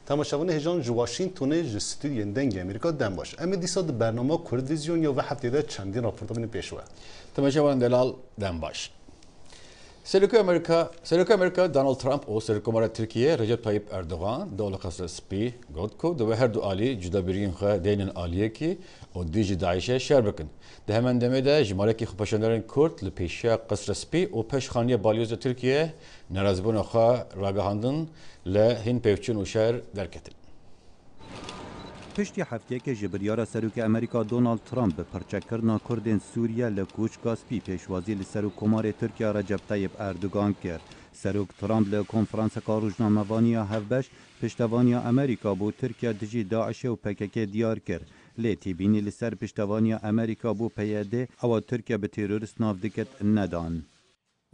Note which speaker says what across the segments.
Speaker 1: تماشاوان هجان جو واشنگتن استودیو دنگ امریکا دم باش. اما دیسا د برنامه کردویزیون یا و هفته ده چندین راپورتا بین پیشوه.
Speaker 2: تماشاوان دلال دم باش. سرکوی امریکا دونالد ترامپ و سرکومار ترکیه رجب طایب اردوغان دولت سپی گفت که دو هر دو عالی جدا برین خو دینن عالیه کی و دیج داعش شهر بکن. ده همان دمه ده جماعت کی خپاشندران کرد لپیشیا قصر سپی و پیش خانیه بالیوز ترکیه نرازبون خو راگهاندن لهین پیوچون و شهر درکتن.
Speaker 3: پشتی هفته که جبریار سروک امریکا دونالد ترامپ به پرچکرنا کردن سوریه لکوچ کاسپی پیشوازی لسروک کمار ترکیه رجب طیب اردوغان کرد. سروک ترامپ لکنفرانس کاروجنامه‌وانی هفبش پشتوانی امریکا بو ترکیه دجی داعش و پکک دیار کرد. لیتی بینی لسر پشتوانی امریکا بو پیاده او ترکیه به تروریست ناو دکت ندان.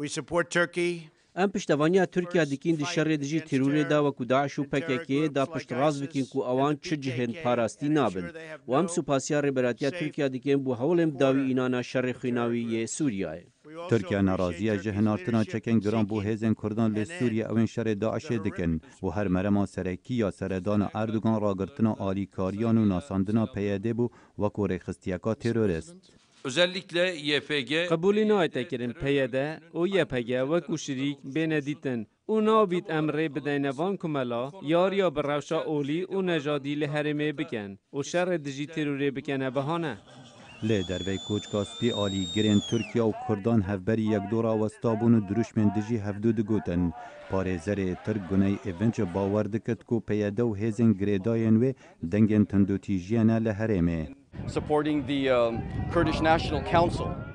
Speaker 4: We support Turkey.
Speaker 5: ام پشتوانیا ترکیه دیکین دی شر دجی ترور دا و کو داعش و پکک دا پشت راز بکین کو اوان چه جهن پاراستی نابن و ام سپاسیا ربراتیا ترکیه دیکین بو حولم داوی اینانا شر خیناوی سوریه.
Speaker 3: ترکیه ناراضیه جهنارتنا چکن گران بو هزن کردان لسوریه اوین شر داعش دکن و هر مرما سرکی یا سردان اردوغان راگرتنا آلیکاریان و ناساندنا پیاده بو و کو رخستیکا تروریست.
Speaker 6: Özellikle YPG
Speaker 5: قبولی نایت کرن پیاده و YPG و کو شریک بندیتن او نابید امره بدینوان کملا یاریا بروشا اولی و نجادی لحرمه بکن و شر دجی تروری بکنه بهانه.
Speaker 3: لی دروی کوچ کاسپی آلی گرین ترکیه و کردان هفبری یک دورا و ستابون و دروشمن دجی هفدو دگوتن. پارێزەرێ ترک گونەی ئێڤنچ باوەڕ دکت و پەیەدە و هێزن گرێدایەن وێ دەنگên tundûtîjiyê li Herêmê.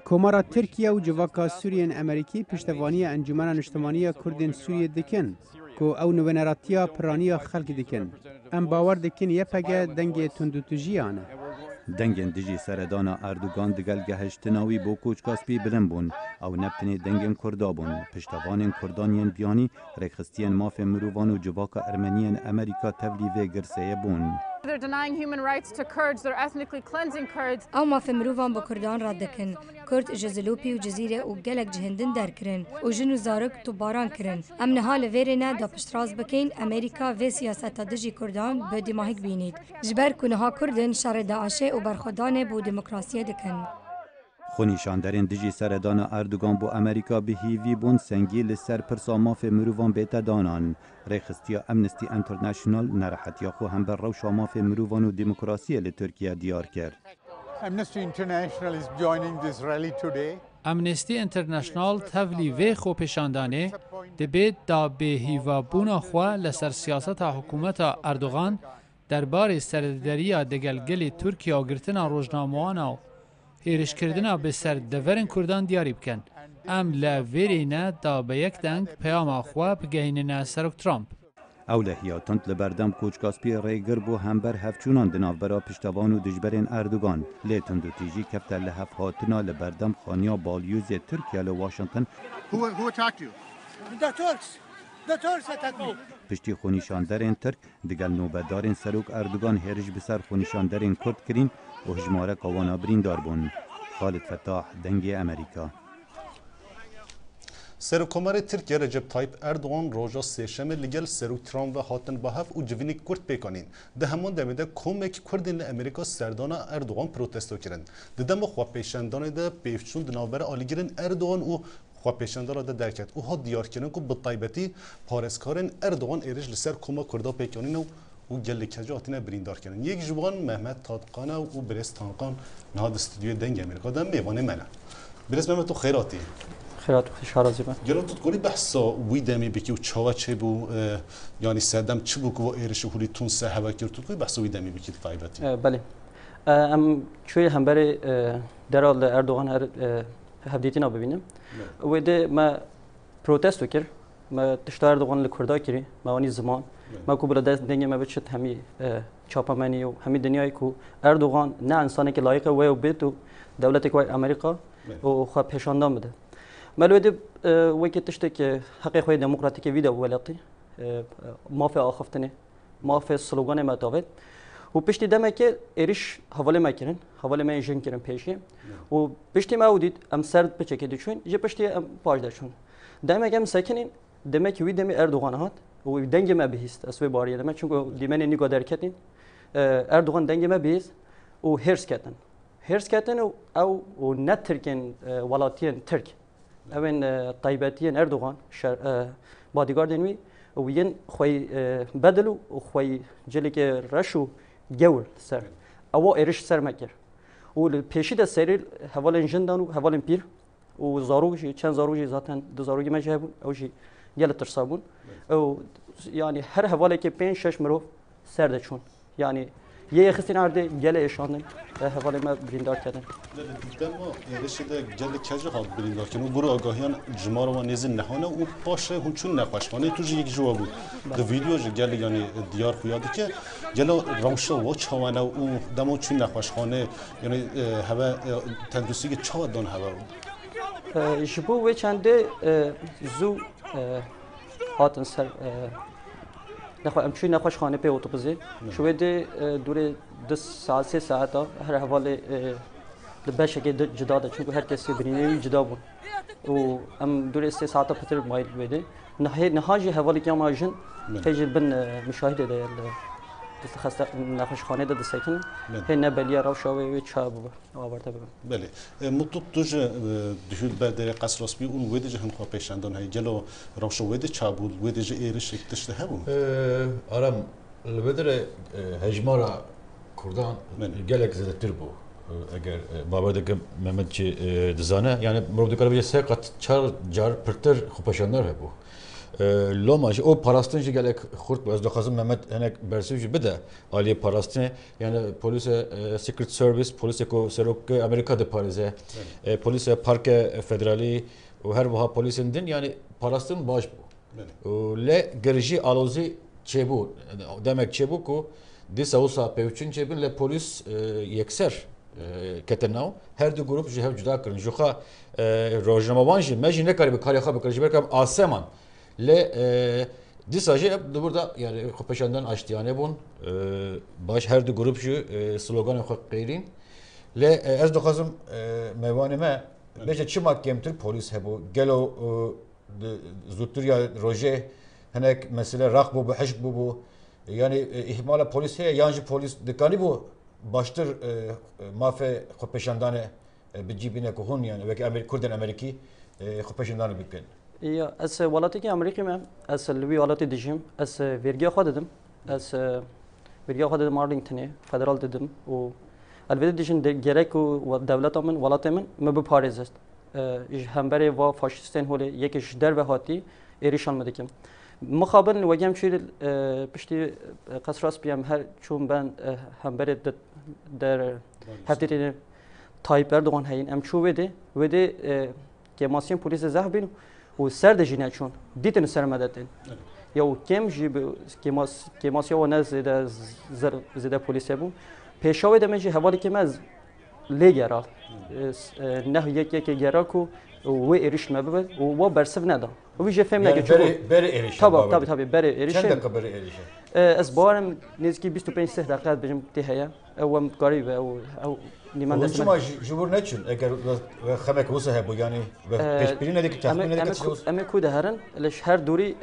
Speaker 7: Komara Tirkiye û civaka Sûriyên Amerîkî piştevaniya Encûmena Niştimaniya Kurdên Sûriyê dikin ku ew nivêneratiya piraniya xelkê dikin. Em bawer dikin YPG dengê tundûtîjiyan e.
Speaker 3: Dengên dijî seredana Erdogan digel geheştina wî bo Koçkaspî bilind bûn. Ew nebtinê dengên Kurda bûn. Piştevanên Kurdan yên biyanî rêxistiyên mafên mirovan û civaka Ermeniyên Amerîka tevlî vê girseyê bûn.
Speaker 8: Ew mafê mirovan bi Kurdan radikin. Kurd ji Zilopî û Cizîrê û gelek ji hindin derkirin û jin û zarok tûbaran kirin. Em niha li vêrê ne da piştraz bikin Amerîka vê siyaseta dijî Kurdan bi dîmahîk bînît. Ji ber ku niha Kurdin şerê Daişê û berxwedanê bû demokrasiyê dikin.
Speaker 3: Xwenîşanderên dijî seredana Erdogan bu Amerîka bi hîvî bûn sengî li ser pirsa mafê mirovan bête danan. Rêxistiya Amnesty International nerehetiya xwe hember rewşa mafê mirovan û demokrasiyê li Tirkiye diyar kir.
Speaker 9: Amnesty International is joining this rally today.
Speaker 10: Amnesty International tevlî vê xwepêşandanê dibêt da bêhîvabûna xwe li ser siyaseta hikûmeta Erdogan derbarê serderiya degelgelê Tirkiye girtina rojnamewana hêrişkirina bi ser deverên Kurdan diyarî bikin. Em li vêrê ne da bi yek deng peyama xwe bigihînine Serok Trump.
Speaker 3: Ew lehiya tund li berdem Koçkaspî rêgir bû hember hevçûnan di navbera piştevan û dijberên Erdogan. Lê tundûtîjî kefte li hev hatina li berdem xaniya balyozê Tirkiye li Washington.
Speaker 9: Who attacked you?
Speaker 11: The Turks. The Turks attacked me.
Speaker 3: Piştî xwenîşanderên Tirk digel nûbedarên Serok Erdogan hêrij bi ser xwenîşanderên Kurd kirîn û hejmareka wana birîndar bûn. Xalid Fettah, Dengê Amerîka.
Speaker 1: Serokkomarê Tirkiye Recep Tayyip Erdogan roja sêşemê li gel Serok Trump ve hatin bahev û civînê Kurd pêkanîn. Di heman demê de komekî Kurdên li Amerîka serdana Erdogan protesto kirin. Di dema xwepêşandanê de pêvçûn di navbera alîgirên Erdogan û xwepêşandana de derket û hat diyarkirin ku bi taybetî parêzkarên Erdogan êrij li ser koma Kurda pêkanîn û gelek hece hatine birîndarkirin. Yek ji wan Mehmet Tadqana û Birêz Tanqan niha di stûdyoyê Dengê Amerîka de mêvanê me ne. Birêz Mehmet û xêratî.
Speaker 12: خیرات خوشحال زیبا.
Speaker 1: گران تو کوری بحثا وی دمی بکی و چاوا چه بو یعنی سردم چه بو که و ایرش خوری تون سه هوا کرد تو کوری بحثا وی دمی بکی طایبتی.
Speaker 12: بله. ام چوی هم بر درال اردوغان هر هفدیتی نبینیم. و ده ما پروتست کرد. ما تشت اردوغان لکردا کردی. ما آنی زمان. ما کوبر دست دنیا ما بچت همی چاپمانی و همی دنیای کو اردوغان نه انسانی که لایق و بیت و دولتی که آمریکا و خواه پیشاندام بده. مالودي وكي تشتكي حقيقة خوي ديمقراطية فيدا ولاتي ما في آخفتني ما في سلوغان ما تاوت وبشتي دمك إيرش حوالي ما كرن حوالي ما يجن كرن بيشي وبشتي ما وديت أم سرد بتشكي دشون جي بشتي أم باج دشون دمك أم ساكنين demek ki demi Erdoğan hat o dengeme bihist asve bariye demek çünkü dimene nigo derketin Erdoğan dengeme bihist o hersketin o net Türk'ün valatiyen Türk evin taybetiyen Erdoğan bodyguard envi وين خوي بدلوا وخوي جلك رشوا جول سر أو إيرش سر مكر والبيشي ده سرير هوالن جندان وهوالن بير وزاروجي كان زاروجي ذاتن دو زاروجي ما جابون أو شيء يلا ترصابون أو يعني هر هوالي كي بين شش مرو سر ده شون يعني يخسين عرضه جله إيشانن هوالي ما بريندار كذا
Speaker 1: دما ایرش ده جل کجا خواهد بریندار کنه برو آگاهیان جمار و نزن نهانه و باشه هنچون نخوشخانه توش یک جواب بود ده ویدیو جل یعنی دیار خویاده که جل روشه و چوانه و دما چون نخوشخانه یعنی هوا تندرستی که چواد دان هوا بود
Speaker 12: جبو و چنده زو هاتن سر امشوی نخوشخانه پی اتوبوسی شوی ده دوره 2 ساعت 3 ساعت هر حواله لباشه که جدا ده چون هر کسی برینه جدا بود و ام دوره 3 ساعت پتر مایل بوده نهاجی حوالی که ماجن هیچ بن مشاهده ده خسته نخوشخانه ده ساکن هی نبلیا رو شوی و چاب آورده بگم
Speaker 1: بله مطلوب توش دهول بعد قصر رسمی اون ویدیج هم خواه پیشندان هی جلو روش ویدیج چابول ویدیج ایرش اکتشته هم
Speaker 2: آرام البدر هجمارا کردان گلک زده تربو اگر باور دکم محمد چی دزانه یعنی مرد کار بیش سه قط 4 جار پرتر خوبشاندار هبو لاماش او پاراستن جی گلک خورد باز دخازم محمد هنگ برسیج بده عالی پاراستن یعنی پلیس سیکرت سرویس پلیس کو سروک امریکا ده پاریزه پلیس پارک فدرالی و هر وها پلیسن دین یعنی پاراستن باش بو ل گرجی آلوزی چبو demek çebu ko disa usa pevçin çebin le polis yekser ketenav her du grup ji hev cuda kirin juxa rojnamavan ji me ji nekari bi kariya xwe bikir ji ber aseman le disa ji burada yani xwepeşandan aştiyane bun baş her du grup ji sloganı xwe qeyrin le ez dixwazim mevanê me beje çima kemtir polis hebû gelo zûtir ya rojê هناك مسألة راقبوا بحشبوا يعني إهمال البوليس هي يانجي بوليس دكاني باشتر ما في خبشاندانة بتجيبينه كهون يعني وك كردن أمريكي خبشاندانة بيكن.
Speaker 12: يا أس ولاتي كي أمريكي ما أس اللي ولاتي دجيم أس فيرجيا خادم أس فيرجيا خادم مارلينغتوني فدرال ددم و البته دجين جريك ودولة من ولاتي من ما بباريزست همبري و فاشيستين هولي يكش در بهاتي إيريشان مدكم. مخابن وجم شيء بشتي قصراس بيام هر چون بن هم برد در هفته‌ی تایپ اردوغان هاین ام چو وده کماسیون پلیس زهبین و سرد جنه چون دیتن سرمدتن یا کم جیب کماسیون و نز زده پلیس بو پیشاوی دمجی حوالی که مز لیگرال نه یکی گرال کو و ایرش مبود و برسف ندا و ویژه فهم نگه چون
Speaker 2: بره ایرش
Speaker 12: طبعا بره ایرش
Speaker 2: چند دقیقه بره ایرش
Speaker 12: از بارم نزدیکی 25 دقیقه بجم تهیه او قریبه او نیمان
Speaker 2: دست شما جبور نچون اگر خمک وسه هبو یعنی پیش بینی ندی که تخمین ندی که
Speaker 12: اما کود هرن لش هر دوری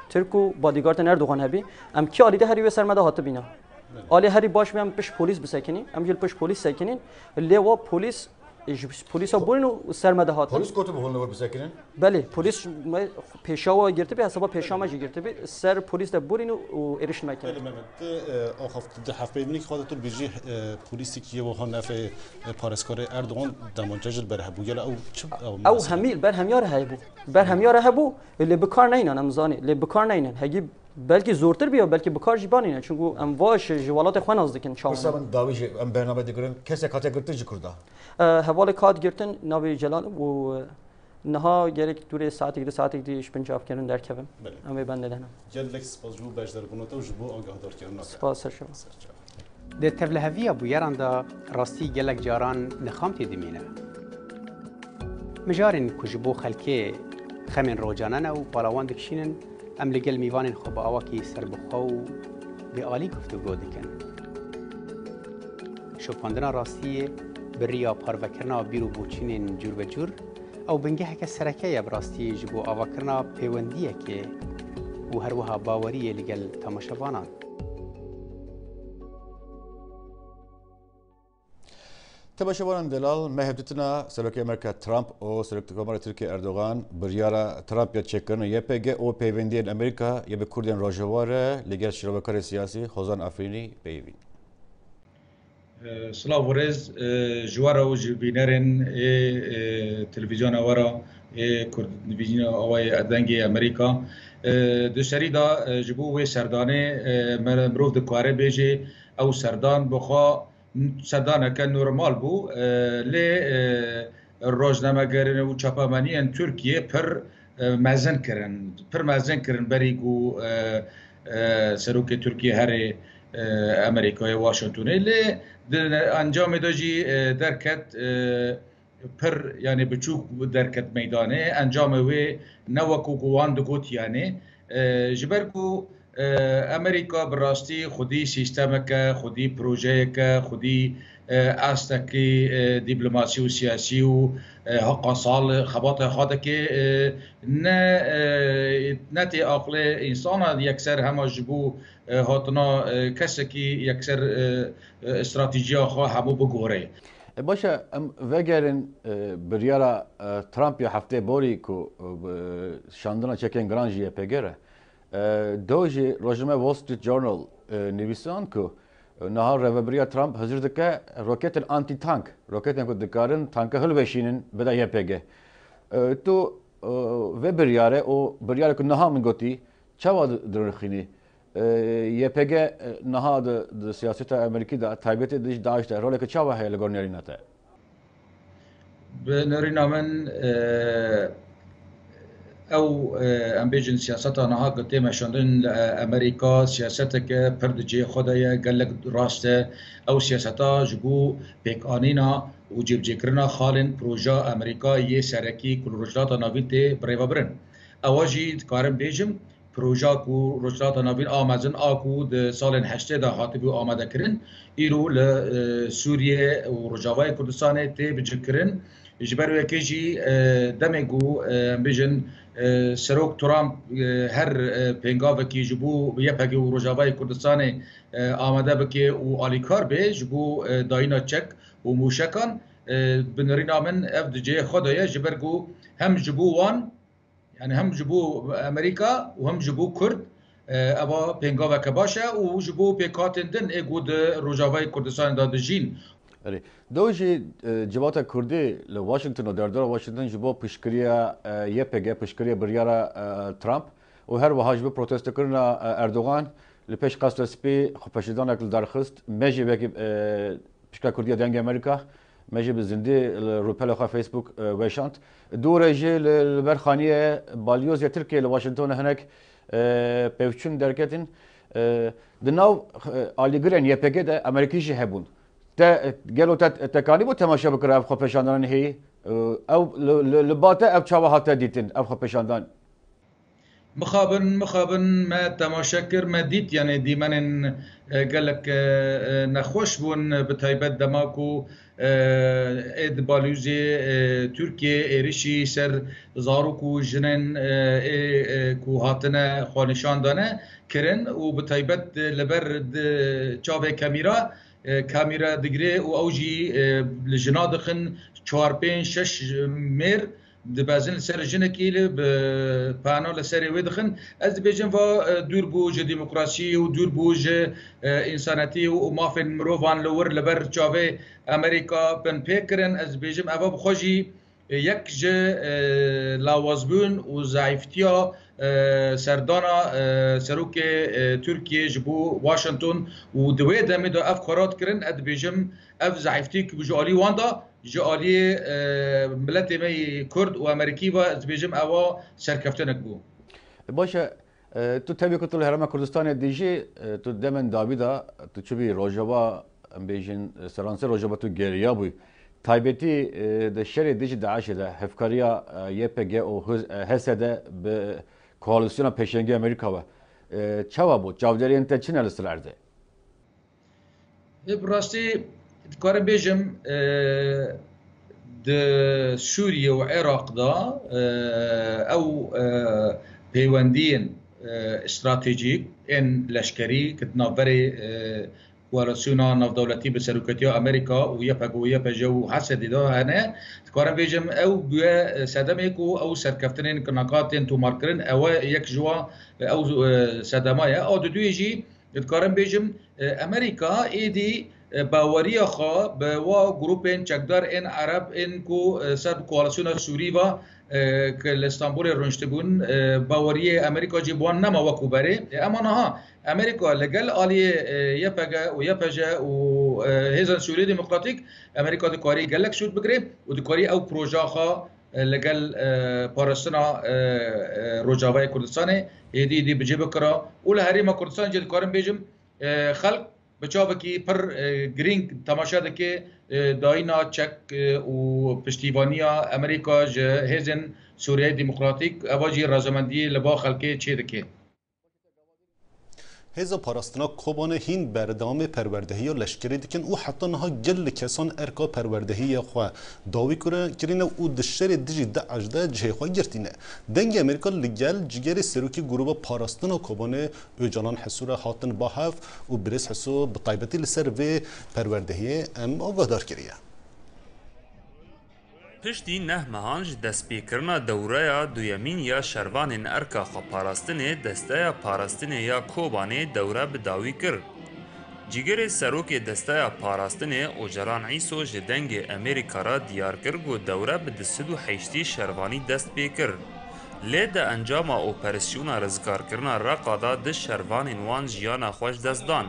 Speaker 12: ترکو بادیگارد اردوغان هبی ام کی آلیده هری و سرمده هات بینا آلی هری باش میام پیش پلیس بسکنین ام جل پیش پلیس سکنین لیوا پلیس پلیس ها بولن و سرمده هات
Speaker 2: پلیس کوتو بخون نور بسکنین
Speaker 12: بله پلیس پیشاوا گرفته به حساب پیشاما جی گرفته به سر پلیس ده بولن و ایرش میکنه
Speaker 1: بله محمد آخر ده هفته بینی که خودتو بیجی پلیسی که و هان نفع پارسکار اردوغان دمانجل بره بوگل
Speaker 12: او همیل بر همیار هبو اللي بکار نینن امزانی اللي بکار نینن هگی بلکه زورتر بیا بلکه بکار جبانی نه چون امواش جوالات خوان از دکن چاون
Speaker 2: مثلا داویج ام برنامه دیگرن کسی کاته گرتن جکردا
Speaker 12: حواله کات گرتن ناوی جلال و نها گرک دوره ساعتی 2 ساعتی دیش پنجاب کردن در کبم ام بند دهنم
Speaker 1: جلک سپاس جو بجدر بنوته و جبو آگاه دار کردن
Speaker 12: سپاس شما
Speaker 7: ده تبلهوی ابو یران دا راستی گلک جاران نخامتی دمینه مجارن کجبو خلکه خمن روجانن و بالاوان دکشینن ام لگل میوان خوب آواکی سربخو به عالی گفتگو دکن شوپاندنا راستی بریا پاروکرنا بیرو بوچینن جور و جور ئەو بنگەهەکە سەرەکەیە بڕاستی ji بۆ ئاواکردنا پەیوەندیەکێ و هەروەها باوەریە لەگەڵ تەماشەوانان.
Speaker 2: تماشاوان دلال مهبتنا سرک امریکا ترامپ و سرک کمر ترکیه اردوغان بریارا ترامپ یا چکرن YPG و پیوندی امریکا یا به کردن راجواره لگر شرکت سیاسی خوزان آفرینی پیوین.
Speaker 13: سلام ورز جوارا و جبینرن تلویزیون آورا کرد تلویزیون آوای ادنگی امریکا دشتری دا جبو و سردانه مروف دکاره بیجی او سردان بخوا سردانه که نورمال بو لی روزنامه‌گران و چاپمانی ترکیه پر مزن کرن بریگو سروک ترکیه هر امریکای واشنطنی لی انجام داجی درکت پر یعنی بچوک درکت میدانه انجام وی نوکو گوان دگوت یعنی جبرکو امریکا براستی خودی سیستم که خودی پروژه که خودی استکی دیپلماسی و سیاسی و حق سال خبات خاطر که نه تی عقل انسان یکسر همه جبو هاتنا کسی که یکسر استراتژی آخوا همو بگوره.
Speaker 2: باشه وگرن بریارا ترامپ یا هفته باری کو شاندنا چکن گرانجی پگره دوجی روزنامه وال استریت جورنال نویسان کو نهار رهبری ترامپ hazır دکه روکت آنتی تانک روکت کو دکارن تانک هل بشینن بدا YPG تو و بریاره او بریاره کو نها من گوتی چوا درخینی YPG نها د سیاست امریکی دا تایبت دیش داشته رول که چوا هی لگورنیاری نته
Speaker 13: بنرینامن او ام بیجن سیاست آنها گفته مشاندن امریکا سیاست که پردجی خدای گلک راسته او سیاست جبو پیکانینا و جیب جکرنا خالن پروژه امریکا یه سرکی کل رجلات ناویت برای برن اواجی کارم بیجم پروژه کو رجلات ناوین آمازن آکو د سال 80 دا هاتبو آماده کرن ایرو ل سوریه و رجاوای کردستان تی بجکرن جبر وکیجی دمگو بیجن سروک ترامپ هر پنگاو کی جبو YPG و رجاوای کردستان آماده بکی و آلیکار به جبو داینا چک و موشکان بنرینامن FDJ خدایه جبرگو هم جبو وان يعني هم جبو امريكا وهم جبو كرد ابا پنگاو که باشه و جبو پیکاتندن اگود روجاوای کردستان دادجین
Speaker 2: دوجی جبهات کردی لواشنطن و دردار واشنطن جبو پشکریه YPG پشکریه بریارا ترامپ و هر وهاج به پروتست کردن اردوغان لپیش قصد سپی خپشیدان اکل درخست مجی بکی پشکا کردی دنگ امریکا مجی بزندی روپل خو فیسبوک وشانت دور جی لبرخانیه بالیوز یا ترکیه لواشنطن هناك پیوچون درکتین دناو آلیگرن YPG ده امریکیش هبون تا گلو تکانی بود تماشا بکره اب خپشاندان هی او لباته اب چاوا هاته دیتین اب خپشاندان
Speaker 13: مخابن ما تماشا کر ما دیت یعنی دیمن گلک نخوش بون بتایبت دماکو اد بالوزی ترکیه ایرشی سر زاروکو جنن کو هاتنه خوانشان دانه کرن و بتایبت لبر چاوه کامیرا دگری و اوجی لجنادخن 4-5-6 میر دبازن سر جنکی ل پانال سر ویدخن از بیجن و دور بوج دموکراسی و دور بوج انسانیتی و مافن مروان لور لبر چاوه امریکا پن پیکرن از بیجم ابا بخوجی یک ج لاوازبون و ضعیفتیا سردانا سروک ترکیه جبو واشنطن و دوی دمی دا اف قرارات کرن اد بیجم اف ضعیفتی که بجالی واندا جالی ملت می کرد و امریکی و از بیجم اوا سرکفتنک بو
Speaker 2: باشه تو تبی کتل هرم کردستان دیجی تو دمن داویدا تو چوبی روجوا بیجن سرانسه روجوا تو گریا بوی تایبتی د شری دیجی داعش ده هفکاریا YPG او حسده به koalisyona peşengi Amerika ve çava bu çavderiyen te Çin elstrardı.
Speaker 13: Burası karın bejim سوريا وعراق دا او بيواندين استراتيجيك ان لشكري كتنافري کوالاسیونا نافدولتی به سروکتی امریکا و یپجا و حسد دا هنه کارم بیجم او بیا صدمه کو او سرکفتنین کناکاتین تو مارکرین او یک جوا او صدمه او دویجی کارم بیجم امریکا ایدی باوریا خا به وا گروپین چکدار این عرب این کو سر کوالاسیونا سوری و که استانبول رونشتبون باوری امریکا جیبوان نما وکو بره اما نها امریکا لگل آلی یپجا و هزن سوری دموکراتیک امریکا دکاری گلک سود بگره و دکاری او پروژه خا لگل پارستنا روجاوای کردستان ایدی بجیب کرا اول هریما کردستان جد کارم بیجم خلق بچاوکی پر گرینگ تماشا دکه داینا چک و پشتیبانیا امریکا هزن سوریه دموکراتیک اواجی رازمندی لبا خلقه چه دکه
Speaker 1: هزا پاراستنا کوبان هین بردام پروردهی و لشکری دکن او حتی نها گل کسان ارکا پروردهی خوا داوی کرینه او دشتر دیجی ده اجده جه خوا گرتینه دنگ امریکا لگل جگر سروکی گروه پاراستنا کوبان اوجانان حسور حاتن باهف و برس حسو بطایبتی لسر و پروردهی ام آگاهدار کریه
Speaker 14: پشتی نه مهانج دست پیکرنا دوره دویمین یا شروان ارکا خو پاراستنه دسته پاراستنه یا کوبانه دوره بداوی کرد. جگر سروک دسته پاراستنه اوجران عیسو جدنگ امریکا را دیار کرد و دوره بدسدو حیشتی شروانی دست پیکر. لید انجام اپراسیون رزگار کرنا را قادا ده شروان وان جیانا خوش دستدان.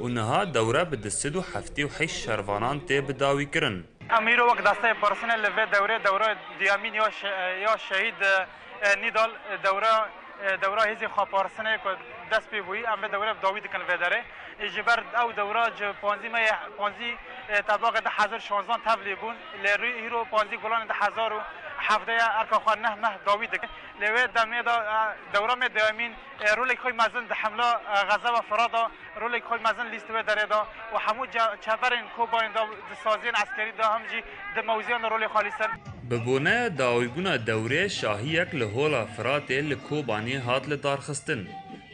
Speaker 14: و نها دوره بدسدو هفته و حیش شروانان تی بداوی کرن.
Speaker 15: امیر وقت دسته پرسنل لوی دوره دیامین یا شهید نیدال دوره هزی خواه پرسنل که دست پی بویی ام دوره داوید کن ویداره جبر او دوره پانزی طباق ده 1016 تبلی بون لروی هیرو پانزی گلان ده 1007 ارکا خواه نه مه داوید کن لوی دمی دوره می دیامین رولی خوی مزن ده حمله غزه و فرادا رولی خوی مزن لیست ویداره دا و همو چفرین کوباین دا سازین عسکری دا همجی ده موزیان رولی خالیسن
Speaker 14: ببونه داویبونا دوره شاهی یک لحولا فرات لکوبانی هات لدارخستن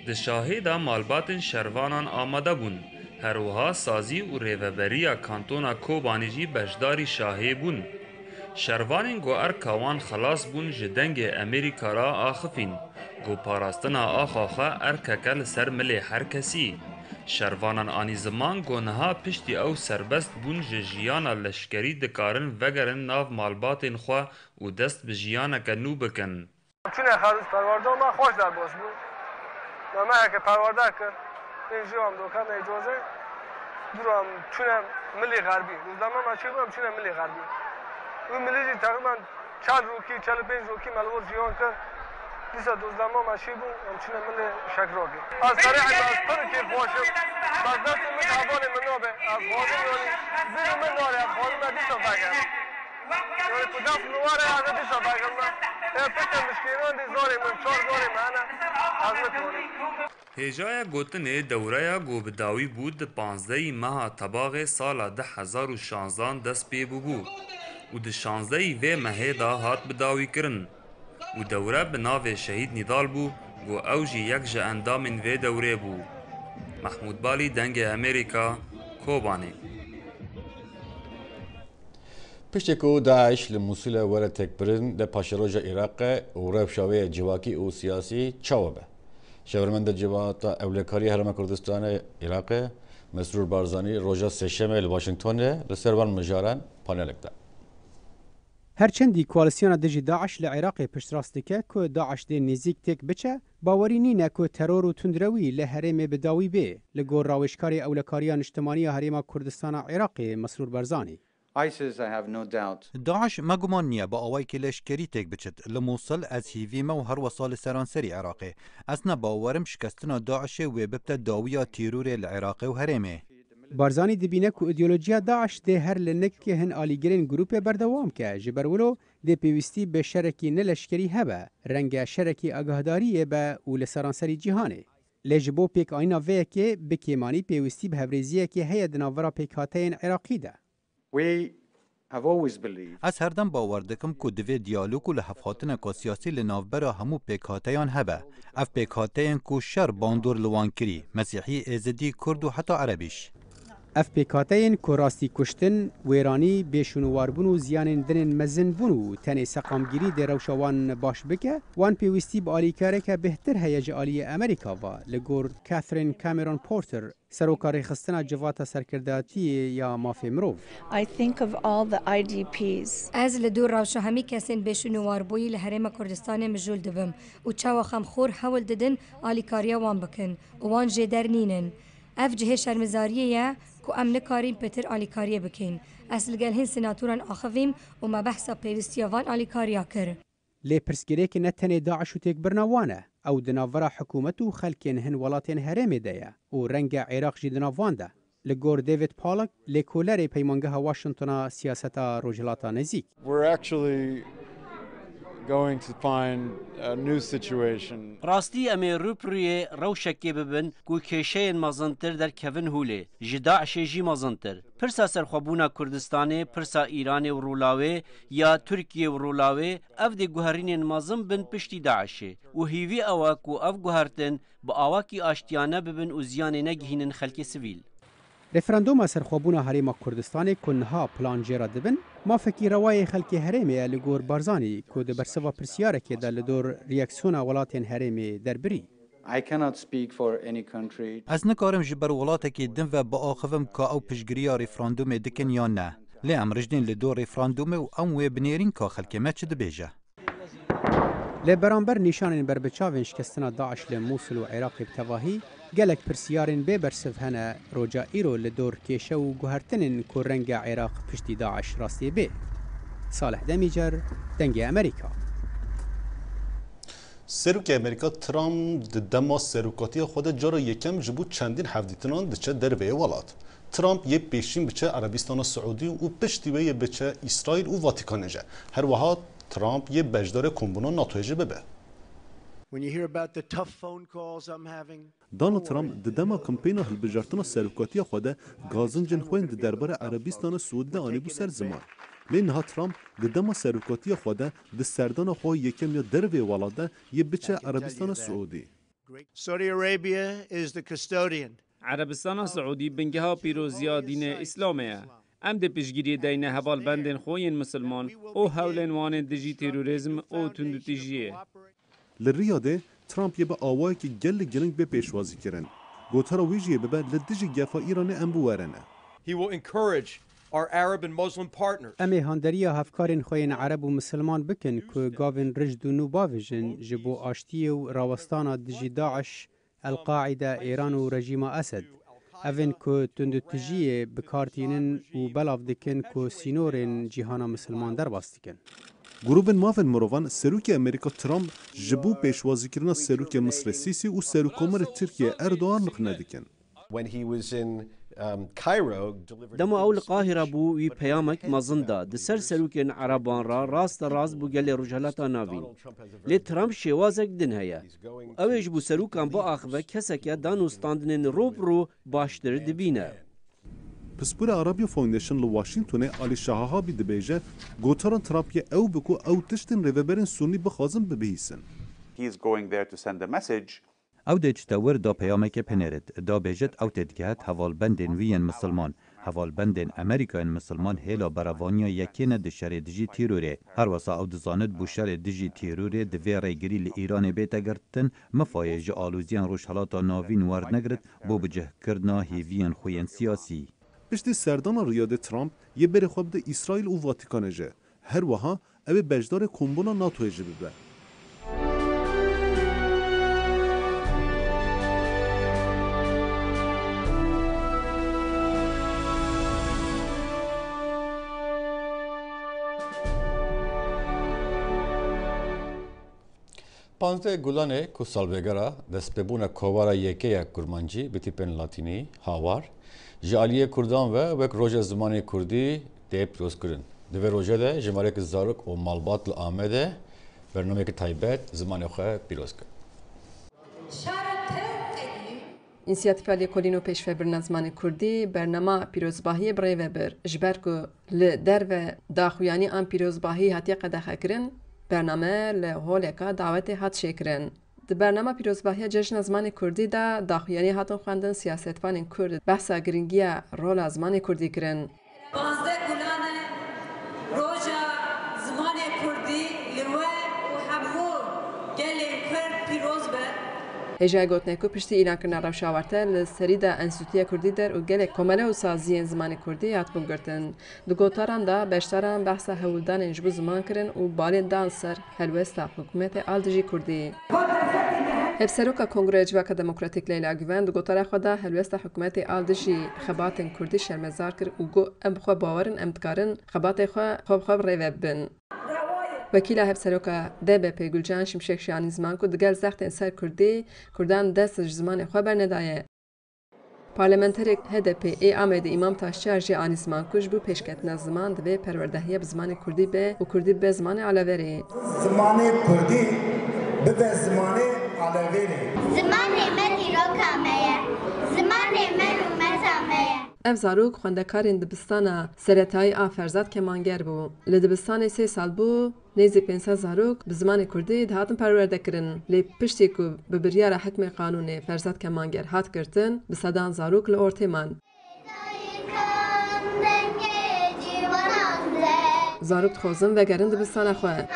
Speaker 14: ده شاهی دا مالبات شروانان آماده بون هروها سازی و ریوبریا کانتونا کوبانی جی بجداری شاهی بون شروانین گو ارکاوان خلاص بون جدنگ امریکا را آخفین گو پاراستنا آخاخا ارککل سر ملی هر کسی شروانان آنی زمان گو نها پشتی او سربست بون جیانا لشکری دکارن وگرن ناو مالباتین خواه و دست به جیانا کنو بکن
Speaker 16: چون خروج پرورده ما خوش در باش بود و ما که پرورده کرد اینجا هم دوکان اجازه دورم چونم ملی غربی روزنامه ما چی بودم چونم ملی غربی اون ملی جی تقریبا 4 روکی 45 روکی ملوز جیان کرد دیسا روزنامه ما چی بود هم چونم ملی شکراکی از طریق از پر که باشم از دست من حوال من نابه از خواهد یعنی زیر من داره از خواهد من دیسا بگم یعنی کدام نواره از دیسا بگم پکر مشکلان دی زاری من 4 زاری من از متونی
Speaker 14: هجای گوتن دوره گو بداوی بود 15 ماه طباق سال 2016 دست پی بو و ده 16 و ماه دا هات بداوی کرن و دوره بناو شهید نیدال بو گو اوجی یک جه اندامین و دوره بو محمود بالی دنگ امریکا کوبانی
Speaker 2: پشتکو داعش لموصل ولا تکبرن ده پاشروج عراق و رفشاوی جواکی و سیاسی چاوبه شورمند جوات اولکاری هرم کردستان عراق مسرور بارزانی روژا سشمه لواشنگتن لسروان مجارن پانلک ده
Speaker 7: هرچندی کوالسیون دژی داعش لعراق پشت راستکه که داعش ده نزیک تک بچه باوری نینه که ترور و تندروی لحرم بداوی به لگور راوشکاری اولکاریان اجتماعی هرم کردستان عراق مسرور بارزانی
Speaker 3: داعش مگومان نیه با آوائی که لشکری تک بچد لموصل از هیویمه و هر وصال سرانسری عراقه اصنا باورم شکستنا داعش و ببتا داویا تیرور العراق و هرمه
Speaker 7: بارزانی دبینه که ایدئولوژیا داعش ده هر لنک که هن آلیگرین گروپ بردوام که جبرولو ده پیوستی به شرکی نلشکری هبه رنگ شرکی آگاهداری به و لسرانسری جهانه لجبو پیک آینا وی که بکیمانی پیوستی به هفریزیه که هی دناورا پیک هاتین عراقی ده
Speaker 3: از هردم باور دکم که دوی دیالوگ و لحفاتن که سیاسی لنافبرا همو پیکاتیان هبه. اف پیکاتیان که شر باندور لوان کری، مسیحی ازدی کرد و حتی عربیش.
Speaker 7: اف پیکاتین که راستی کشتن، ویرانی، بیشونواربون و زیان دنن مزن بون و تنی سقامگیری در روشوان باش بکه، وان پیوستی با آلیکاره که بهتر هیج آلی امریکا و لگور کاترین کامرون پورتر سروکاری خستنا جوات سرکرداتی یا مافی مروف.
Speaker 17: I think of all the IDPs.
Speaker 8: از لدور روشو همی کسین بیشونواربوی لحرم کردستان مجول دبم و چاو خمخور حول ددن آلیکاریا وان بکن و وان جدر نینن. اف جهه شرمزاریه که ام نکاریم پتر آلیکاریه بکن. اصل گل هن سناتوران آخویم و ما بحثا پیوستیاوان آلیکاریا کر.
Speaker 7: لی پرسگیره که نتنی داعش و تک برناوانه او دناورا حکومت و خلکین هن ولاتین هرمی دیا و رنگ عراق جی دناوانده. لگور دیوید پالک لیکولر پیمانگه واشنطن سیاستا روجلاتا نزیک.
Speaker 18: We're actually going to find a new situation.
Speaker 5: راستی امی روپریه روشکی ببن کو کشه مازنتر در کوین هوله جدا شجی مازنتر پرسا سرخوابونا کردستان پرسا ایران و رولاوه یا ترکیه و رولاوه اف دی گوهرین مازن بن پشتی داعشه و هیوی اوا کو اف گوهرتن با اواکی آشتیانه ببن و زیان نگهینن خلک سویل.
Speaker 7: رفراندوم سرخوابونا هریما کردستان کنها پلان جرا دبن ما فکی روای خلکی هریمی لگور بارزانی که ده برسوا پرسیاره که در لدور ریاکسیونا ولاتین هریمی در بری. از نکارم جبر ولاته که دن و با آخوم که او پشگریا رفراندوم دکن یا نه. لی امرجدین لدور رفراندوم و اموی بنیرین که خلکی ما چه دبیجه. لی برانبر نشانین بربچاوین شکستنا داعش لموصل و عراق بتواهی گلک پرسیارین بی برسف هنه روجا ایرو لدور کشه و گوهرتنین که رنگ عراق پشتی داعش راستی بی. صالح دمیجر دنگ امریکا.
Speaker 1: سروک امریکا ترامپ دما سروکاتی خود جارا یکم جبو چندین هفدیتنان دچه در وی ولات. ترامپ یه پیشین بچه عربستان سعودی و پشتی وی بچه اسرائیل و واتیکانجه. هر وها ترامپ یه بجدار کمبونا ناتویجه ببه. دونالد ترامپ دما کمپینا هلبجارتنا سروکاتی خود گازنجن خوین دربار عربستان سعودی آنی بو سر زمان. لینها ترامپ دما سروکاتی خود د سردان خو یکم یا در وی ولاده یه بچه عربستان سعودی.
Speaker 19: عربستان سعودی بنگها پیروزیا دین اسلامیه. ام ده پیشگیری دین حوال بندن خوین مسلمان او حولن وان دجی تروریسم او تندتیجیه.
Speaker 1: لریاده ترامپ یه با آوایی که گل گلنگ به پیشوازی کرن. گوتارا ویجیه به لدجی گفا ایران امبوارنه.
Speaker 7: امی هاندریا هفکارین خوین عرب و مسلمان بکن که گاوین رجد و نوباویجن جبو آشتی و راوستانا دجی داعش القاعده ایران و رژیم اسد. اوین که تندتیجیه بکارتینن و بلاف دکن که سینورین جیهانا مسلمان در باستکن.
Speaker 1: گروه مافن مروان سروک امریکا ترامپ جبو پیشوازی کردن سروک مصر سیسی و سروکومر ترکیه اردوغان نخنه دکن.
Speaker 5: دمو اول قاهره بو وی پیامک مازندا د سروکن عربان را راست راز بو گل رجالتا ناوین لی ترامپ شوازک دن هيا اویج بو سروکان با اخوه کسک دانوستاندن روبرو باشتر دبینه.
Speaker 1: پسپور عربی فاوندیشن لواشنطن علی شاها بی دبیجه گوتاران ترامپ یه او بکو او تشتن ریوبرن سونی بخوازم ببیسن.
Speaker 3: او دجتاور دا پیامک پنرد دا بیجت او تدگهت حوال بندن وین مسلمان حوال بندن امریکا مسلمان هیلا براوانیا یکین دشار دجی تیروره هر واسا او دزاند بوشار دجی تیروره دوی ریگری لإیران بیتا گرتن مفایج آلوزیان روشحالاتا ناوین ورد نگرد بو بجه کردنا هیوین خوین سیاسی.
Speaker 1: پشتی سردان ریاض ترامپ یه بره خواب ده اسرائیل و واتیکانجه هر وها اوه بجدار کمبونا ناتویجه ببه.
Speaker 2: پانزده گلانه که سالبگرا دست ببونه کوارا یکی یک کرمانجی به تیپن لاتینی هاوار جالیه کردان و وک روژه زمانی کردی دیپ روز کردن. دوی روژه ده جمعه که زارک و مالبات لآمده برنامه که تایبت زمانی خواه پیروز کرد.
Speaker 20: İnisiyatifa Lêkolîn û pêşvebirina zimanê Kurdî bernama pîrozbahiyê bi rêve bir ji ber ku li derve daxuyanî an pîrozbahî hatiye qedexekirin, bername li holeka dawetê hat şêkirin. Di bernama pîrozbahiya Cejna Zimanê Kurdî de daxuyanî hatin xwendin siyasetvanên Kurd behsa giringiya rola zimanê Kurdî kirin.
Speaker 21: 15 Gulan roja zimanê Kurdî li we û hemû gelên Kurd pîroz be.
Speaker 20: Hêjaya gotinê ku piştî îlankirina rewşawarte li serî de Enstitûya Kurdî der û gelek komele û saziyên zimanê Kurdî hatibûn girtin. Di gotaran da beşdaran behsa hewildanên ji bo ziman kirin û balên dan ser helwesta hikûmetê Aldijî Kurdî. Hevseroka Kongreya Civaka Demokratîk Leyla Güven di gotara xwe de helwesta hikûmetê Aldijî xebatên Kurdî şermezar kir û got em bi xwe bawerin em dikarin xebatê xwe xwe bi rêve bibin. Wekîla Hevseroka DBP Gulcan Şimşekşiyanî ziman ku digel zextên ser Kurdî, Kurdan dest ji zimanê xwe bernedaye. Parlamenterek HDP Amedê İmam Taşçıar jî anî ziman ku ji bo pêşketina ziman divê perwerdehiya bi zimanê Kurdî be û Kurdî bibe zimanê aleverê.
Speaker 22: Zimanê Kurdî bibe zimanê aleverê.
Speaker 23: Zimanê me dîroka me ye. Zimanê me rûmeza me ye.
Speaker 20: Ev zarok xwendekarên dibistana seretayî a Ferzat Kemanger bû. Li dibistanê 3 sal bû, nêzî 500 zarok bi zimanê Kurdî dihatin perwerdekirin. Lê piştî ku bi biryara hikmê qanûnê Ferzat Kemanger hat girtin, bi sedan zarok li ortê man. Zarok dixwazin vegerin dibistana xwe.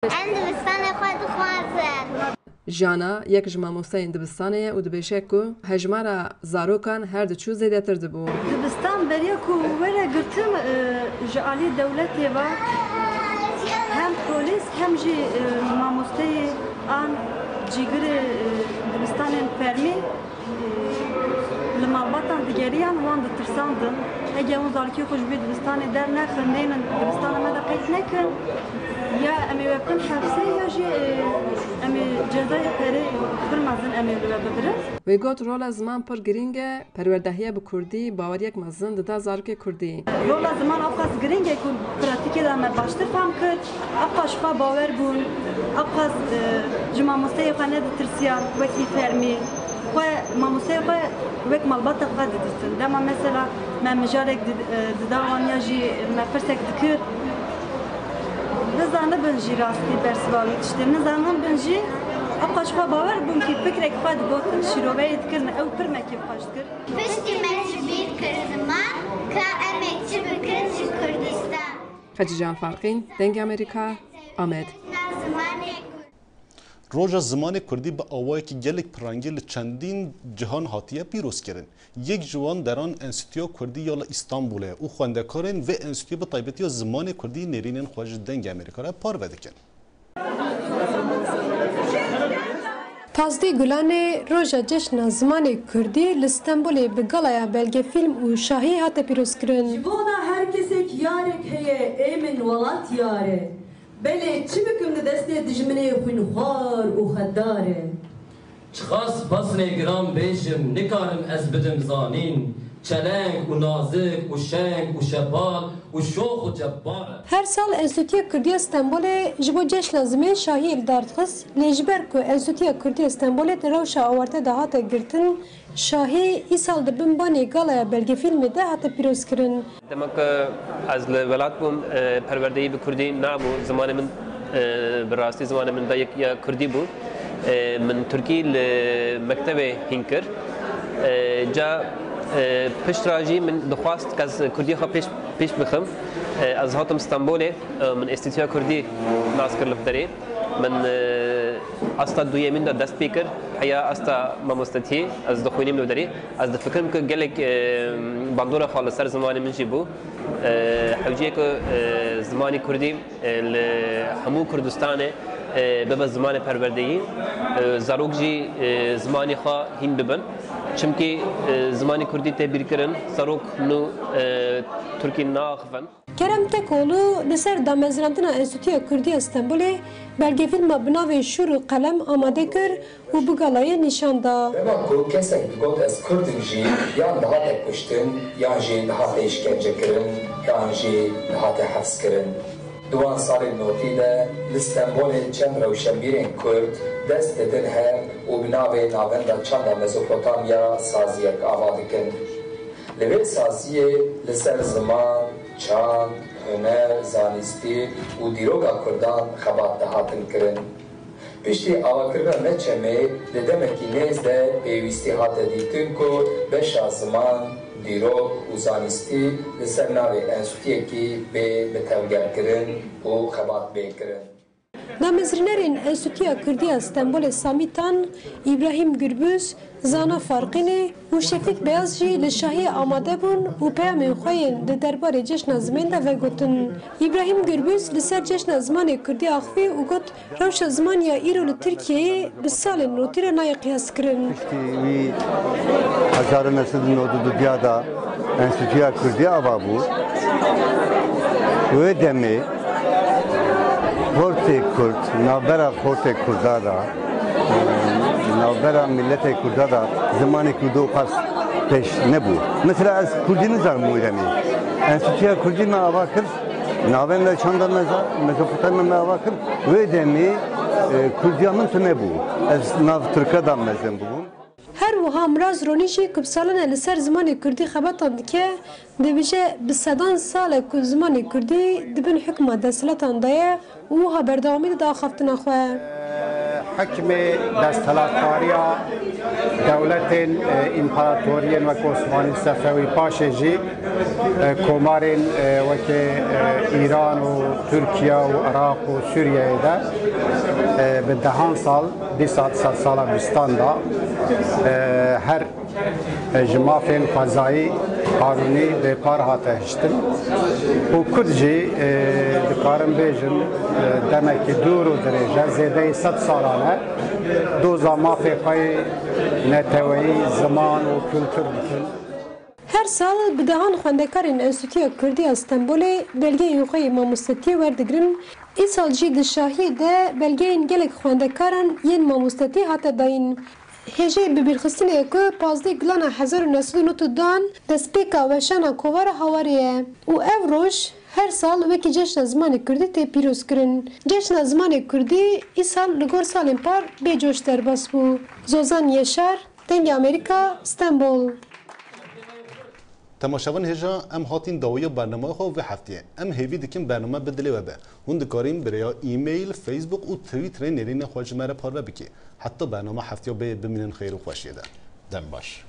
Speaker 23: Em dibistana xwe dixwazin.
Speaker 20: Jana yek ji mamosteyên dibistanê ye û dibêje ku hejmara zarokan her diçû zêdetir dibû.
Speaker 24: Dibistan beriye ku were girtin ji alî dewletê ve hem polîs hem jî mamosteyê an cîgirê dibistanên fermî li malbatan digeriyan wan ditirsandin. Hege hûn zarokê xwe ji vê dibistanê dernexin, neynin dibistana me de qeyt nekin. Ya em ê wekin hepsê ya jî em ê cezayê perê bilmezin em ê li we bibirin.
Speaker 20: Wê got rola ziman pir giring e, perwerdehiya bi Kurdî baweriyek mezin dida zarokê Kurdî.
Speaker 24: Rola ziman avqas giring e ku pratikê de me baştir fam kir, avqas ji xwe bawer bûn, avqas ji mamosteyê xwe neditirsiyan wekî fermî. Xwe mamosteyê xwe wek malbata xwe didirtin. Dema mesela me mijarek dida wan ya jî me pirsek dikir. Nizanibin jî rastî bersivavî tiştê, nizanibin jî avqa ji xwe bawer bûn kî fikrek xwe digotin şîroveyê dikirin ew pir mekî xweş dikir.
Speaker 23: Piştî me ji bîr kir ziman ka em ê çi bikin ji Kurdistan.
Speaker 20: Xecican Farqîn, Dengê Amerîka, Amed.
Speaker 1: Roja zimanê Kurdî bi awayekî gelek pirangî li çendîn cihan hatiye pîrozkirin. Yek ji wan deran Enstitûya Kurdî ya li İstanbulê û xwendekarên vê enstitûyê bi taybetiya zimanê Kurdî nêrînên xwe ji Dengê Amerîka re parve dikin.
Speaker 25: Tazdê Gulanê roja cejna zimanê Kurdî li Stenbolê bi galaya belgefîlm û şahî hate pîrozkirin.
Speaker 21: Ji bona herkesek yarek heye ê min welat yare. Belê çi bikim di destê dijminê xwîn xwar û xeddar e.
Speaker 26: Çixas pasnê giran bêjim nikarim ez bidim zanîn. Çeleng û nazik û şeng û şepal û şox û cebbar e.
Speaker 25: Her sal Enstitûya Kurdiya Stenbolê ji bo cejna zimên şahî îldar dixist, lê ji ber ku Enstitûya Kurdiya Stenbolê di rewşa awarte de hate girtin, şahî îsal di bin banê galaya belgefîlmê de hate pîrozkirin.
Speaker 27: Demek ez li welat bûm perwerdeyî bi Kurdî nabû zimanê min bi rastî zimanê min de ya Kurdî bû. Min Tirkî li mektebê hîn kir. Ca piştra jî min dixwast ez Kurdî xwe pêş bixim. Ez hatim Stenbolê min Enstitûya Kurdî nas kir li derê. Min asta duyemîn de dest pê kir. Heya asta mamostetiyê ez dixwînim li derê. Ez difikirim ku gelek bandora xwe li ser zimanê min jî bû. Hewciyê ku zimanê Kurdî li hemû Kurdistanê bibe zimanê perwerdeyî. Zarok jî zimanê xwe hîn bibin. Çimkî zimanê Kurdî tê bîrkirin, zarok nû Tirkî naxivin.
Speaker 25: Kerem Tekoğlu li ser damezrandina Enstitûya Kurdiya Stenbolê belgefîlma bi navê Şûr û Qelem amade kir û bi galayê nîşan da.
Speaker 28: Dema ku kesek digot ez Kurdim jî yan dihate kuştin, yan jî dihate işkence kirin, yan jî dihate hevs kirin. دوان سال نوتی ده لستنبول چند روشنبیرین کرد دست ددن هر و بناوی ناوند چند مزوپوتامیا سازیک آوادکن. لبه سازیه لسر زمان، چند، هنر، زانستی و دیروگا کردان خبات دهاتن کرن. پشتی آواکرنا نچمه لدمکی نیز ده پیوستی هات دیتن که بشا زمان دیروگ و زانستی لسر ناوی انسوتیه کی به بتوگر کرن و خبات بین کرن.
Speaker 25: Namezrînerên Enstitûya Kurdiya Stenbolê Samîtan, İbrahim Gürbüz, Zana Farqînê û Şefîk Beyaz jî li şahiyê amade bûn û peyamên xwe yên li derbarê Ceşna Zimên de vegotin. İbrahim Gürbüz li ser Ceşna Zimanê Kurdiya axivî û got rewşa zimaniya îro li Tirkiyeyê bi salên notî re nayê qiyas kirin.
Speaker 4: Wî 1992 da Enstitûya Kurdiya ava bû. Wê demê Hortê Kurd, navbera Hortê Kurda da, navbera milletê Kurda da zimanê Kurdî û qas pêş nebû. Mesela ez Kurdî nizanim wê demê. Enstitûya Kurdî me ava kir, navên me çanda Mezopotamya me ava kir, wê demê Kurdiya min tu nebû. Ez nav Tirkiye da mezin bûbûm.
Speaker 25: Her wiha Miraz Ronî jî ku bi salan li ser zimanê Kurdî xebetan dike, dibêje bi sedan sal e ku zimanê Kurdî dibin hikma desthilattan de ye û wiha berdewamî dide axaftina xwe.
Speaker 6: Hekmê desthilatkariya dewletên împaratoriyên wek Osmanî Sefewî paşê jî komarên wekê İran û Tirkiye û Iraq û Sûriyeyê de bi dehan sal, dîsa sala bîstan da her ji mafên xwezayî qanûnî bêpar hate hiştin û Kurd jî dikarin bêjin demekî dûr û dirêje zêdeyî 100 salan e doza mafê xwe neteweyî ziman û kültür dikin.
Speaker 25: Her sal bi dehan xwendekarên Enstitûya Kurdiya Stenbolê belgeyên xwe yê mamostetiyê werdigirin. Îsal jî di şahiyê de belgeyên gelek xwendekaran yên mamostetî hate dayîn. Hêjê bi bîrxistinê ku 15 gulana 1992 dan destpêka weşana kovara hawarê ye û ev roj her sal wekî Ceşna Zimanê Kurdî tê pîrozkirin. Ceşna Zimanê Kurdî îsal li gor salên par bêcoş derbas bû. Zozan Yeşar, Dengê Amerîka, Stenbol.
Speaker 1: تماشاوان هجا ام هاتین داویا برنامه خو و هفته ام هیوی دکیم برنامه بدلی و به هون دکاریم برای ایمیل فیسبوک و توییتر نرین خواجمره پار بکی حتی برنامه هفته به ببینن خیر و خوشیه ده
Speaker 2: دم باش